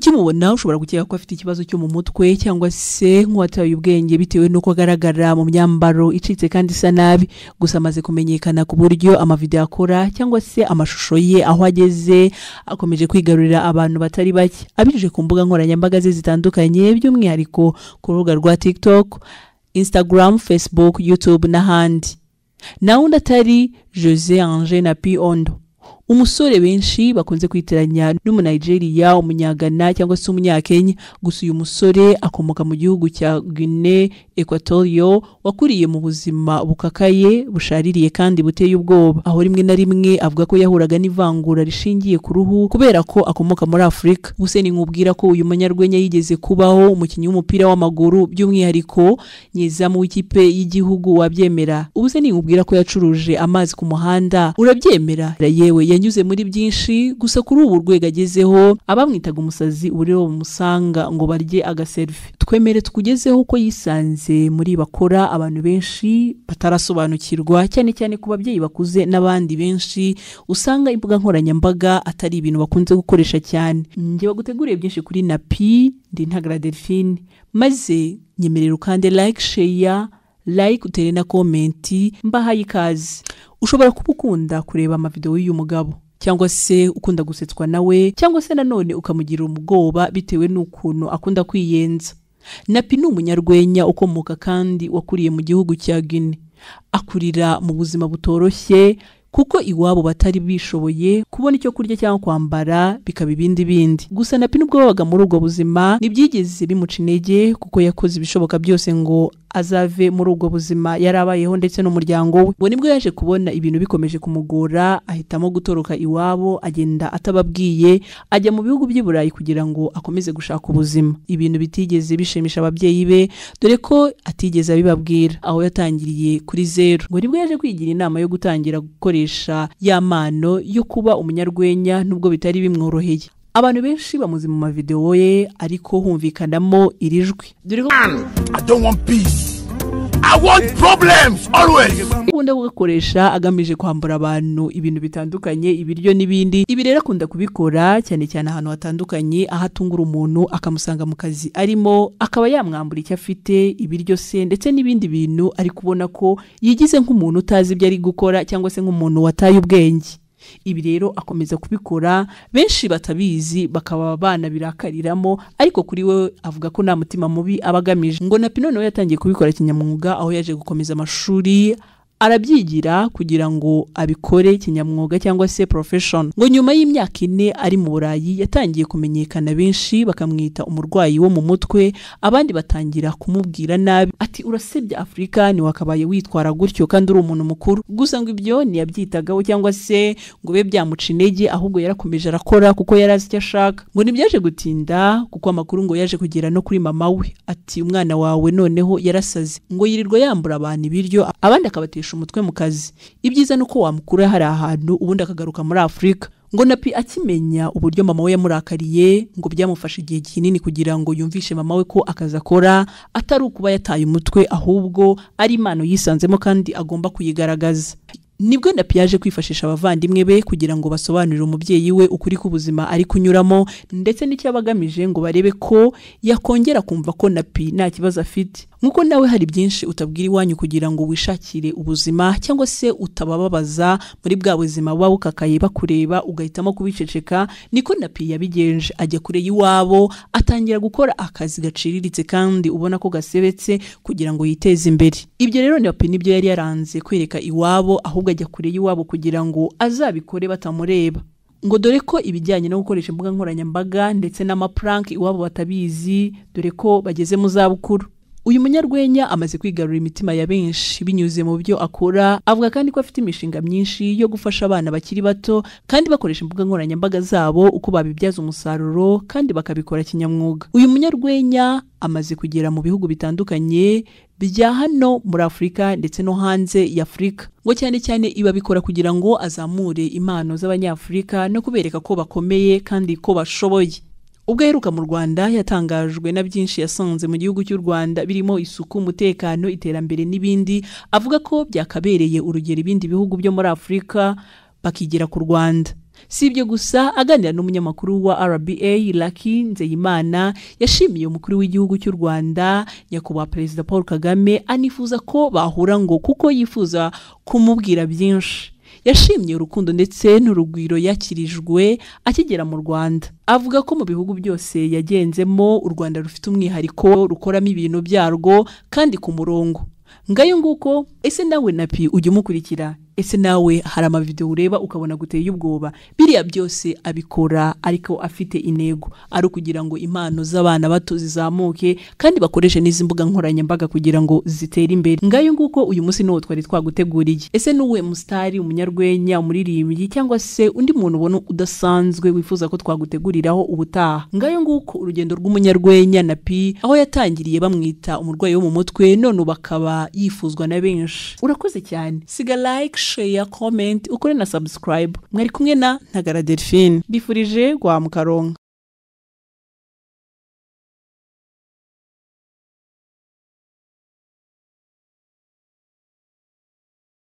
ukimubona ushobora gukeka ko afite ikibazo cyo mu mutwe cyangwa se nk'uwataye ubwenge bitewe n'uko agaragara mu myambaro icitse kandi isa nabi. Gusa amaze kumenyekana ku buryo amavideo akora cyangwa se amashusho ye aho ageze akomeje kwigarurira abantu batari bake abije ku mbuga nkoranyambaga ze zitandukanye, by'umwihariko ku rubuga rwa TikTok, Instagram, Facebook, YouTube n'ahandi. Nawundi atari Jose Ange na P Ondo, umusore benshi bakunze kwitiranya n'umunaigeria, umunyagana cyangwa se umunyakenya. Gusa uyu musore akomoka mu gihugu cya Guinea Equatorial, wakuriye mu buzima bukakaye, bushaririye kandi buteye ubwoba, aho rimwe na rimwe avuga ko yahuraga n'ivangura rishingiye ku ruhu kubera ko akomoka muri Afrika. Gusa ni nkubwira ko uyu munyarwenya yigeze kubaho umukinnyi w'umupira w'amaguru, by'umwihariko nyezamu w'ikipe y'igihugu, wabyemera? Ubuse ni nkubwira ko yacuruje amazi ku muhanda, urabyemera? Yewe yanyuze muri byinshi, gusa kuri ubu rwego agezeho abamwitaga umusazi uriho bamusanga ngo barye agaselfie. Twemere tukugezeho ko yisanze muri bakora abantu benshi batarasobanukirwa, cyane cyane ku babyeyi bakuze n'abandi benshi usanga imbuga nkoranyambaga atari ibintu bakunze gukoresha cyane. Nge baguteguriye byinshi kuri Napi, ndi Ntagara Delphine, maze nyemerera ukande like, share, utere na komenti, mbahaye ikaze. Ushobora kuba ukunda kureba amavideo y'uyu mugabo, cyangwa se ukunda gusetswa nawe, cyangwa se nanone ukamugira umugoba bitewe n'ukuntu akunda kwiyenza. Napi ni umunyarwenya ukomoka kandi wakuriye mu gihugu cya Guinea. Akurira mu buzima butoroshye kuko iwabo batari bishoboye kubona icyo kurya cyangwa kwambara, bikaba ibindi bindi. Gusa Napi nubwo babaga muri ubwo buzima nibyigeze bimuca intege, kuko yakoze ibishoboka byose ngo azave muri ubwo buzima yarabayeho ndetse n'umuryango we. Ngo nibwo yaje kubona ibintu bikomeje kumugora, ahitamo gutoroka iwabo, agenda atababwiye, ajya mu bihugu by'i Burayi kugira ngo akomeze gushaka ubuzima. Ibintu bitigeze bishimisha ababyeyi be, dore ko atigeze abibabwira, aho yatangiriye kuri zero. Ngo nibwo yaje kwigira inama yo gutangira gukoresha ya mano yo kuba umunyarwenya, nubwo bitari bimworoheye. Abantu benshi bamuzi mu mavideo ye, ariko humvikanamo iri jwi. I don't want peace. I want problems always. Akunda gukoresha agamije kwambura abantu ibintu bitandukanye, ibiryo n'ibindi. Ibi rero akunda kubikora cyane cyane ahantu hatandukanye, aho atungura umuntu akamusanga mu kazi arimo, akaba yamwambura icyo afite, ibiryo se ndetse n'ibindi bintu, ari kubona ko yigize nk'umuntu utazi ibyo ari gukora cyangwa se nk'umuntu wataye ubwenge. Ibi rero akomeza kubikora, benshi batabizi bakaba banabirakariramo, ariko kuri we avuga ko nta mutima mubi abagamije. Ngo Napi noneho yatangiye kubikora kinyamwuga, aho yaje gukomeza amashuri arabyigira kugira ngo abikore kinyamwuga cyangwa se profession. Ngo nyuma y'imyaka 4 ari mu Burayi yatangiye kumenyekana, benshi bakamwita umurwayi wo mu mutwe, abandi batangira kumubwira nabi ati urasebya Afrika, ni wakabaye witwara gutyo kandi uri umuntu mukuru. Gusa ngo ibyo ntiyabyitagaho cyangwa se ngo be byamuca intege, ahubwo yarakomeje arakora kuko yarazi icyo ashaka. Ngo nibyaje gutinda kuko amakuru ngo yaje kugera no kuri mama we, ati umwana wawe noneho yarasaze, ngo yirirwa yambura abantu ibiryo, abandi akabatesha umutwe mu kazi. Ibyiza nuko wamukura hari ahantu ubundi akagaruka muri Afrika. Ngo Napi akimenya uburyo mama we yamurakariye, ngo byamufasha igihe kinini kugira ngo yumvishe mama we ko akaza akora atari ukuba yataye umutwe, ahubwo ari impano yisanzemo kandi agomba kuyigaragaza. Nibwo Napi yaje kwifashisha abavandimwe be kugira ngo basobanurire umubyeyi we ukuri k'ubuzima ari kunyuramo, ndetse n'icyo abagamije ngo barebe ko yakongera kumva ko Napi nta kibazo afite. Nkuko nawe hari byinshi utabwira iwanyu kugira ngo wishakire ubuzima, cyangwa se utabababaza muri bwa buzima buba bukakaye bakureba ugahitamo kubiceceka, niko Napi yabigenje. Ajya kure y'iwabo, atangira gukora akazi gaciriritse kandi ubona ko gasebetse kugira ngo yiteze imbere. Ibyo rero Napi nibyo yari yaranze kwereka iwabo, ahubwo ajya kure y'iwabo kugira ngo azabikore batamureba. Ngo dore ko ibijyanye no gukoresha imbuga nkoranyambaga ndetse n'amaprank iwabo batabizi, dore ko bageze mu zabukuru. Uyu munyarwenya amaze kwigarura imitima ya benshi binyuze mu byo akora. Avuga kandi ko afite imishinga myinshi yo gufasha abana bakiri bato kandi bakoresha imbuga nkoranyambaga zabo uko babibyaza umusaruro kandi bakabikora kinyamwuga. Uyu munyarwenya amaze kugera mu bihugu bitandukanye bya hano muri Afrika ndetse no hanze ya Afrika. Ngo cyane cyane iba bikora kugira ngo azamure impano z'abanyafrika no kubereka ko bakomeye kandi ko bashoboye. Ubwo aheruka mu Rwanda yatangajwe na byinshi yasanze mu gihugu cy'u Rwanda birimo isuku, umutekano, iterambere n'ibindi. Avuga ko byakabereye urugero ibindi bihugu byo muri Afrika bakigira ku Rwanda. Si ibyo gusa, aganira n'umunyamakuru wa RBA Lucky Nzeyimana yashimiye umukuru w'igihugu cy'u Rwanda nyakubahwa Perezida Paul Kagame, anifuza ko bahura ngo kuko yifuza kumubwira byinshi. Yashimye urukundo ndetse n'urugwiro yakirijwe akigera mu Rwanda. Avuga ko mu bihugu byose yagenzemo u Rwanda rufite umwihariko rukoramo ibintu byarwo kandi ku murongo. Ngayo nguko, ese nawe Napi ujye umukurikira? Ese nawe hari amavideo ureba ukabona guteye ubwoba? Biriya byose abikora ariko afite intego, ari kugira ngo impano z'abana bato zizamuke kandi bakoreshe n'izi mbuga nkoranyambaga kugira ngo zitere imbere. Ngayo nguko uyu munsi n'uwo twari twaguteguriye. Ese nuwe mustari, umunyarwenya, umuririmbyi cyangwa se undi muntu ubona udasanzwe wifuza ko twaguteguriraho ubutaha? Ngayo nguko urugendo rw'umunyarwenya Napi, aho yatangiriye bamwita umurwayi wo mu mutwe, none bakaba yifuzwa na benshi. Urakoze cyane. Siga like, share, comment, ukore na subscribe. Mwari kumwe na Ntagara Delphine. Bifurije kwa Mukaronga.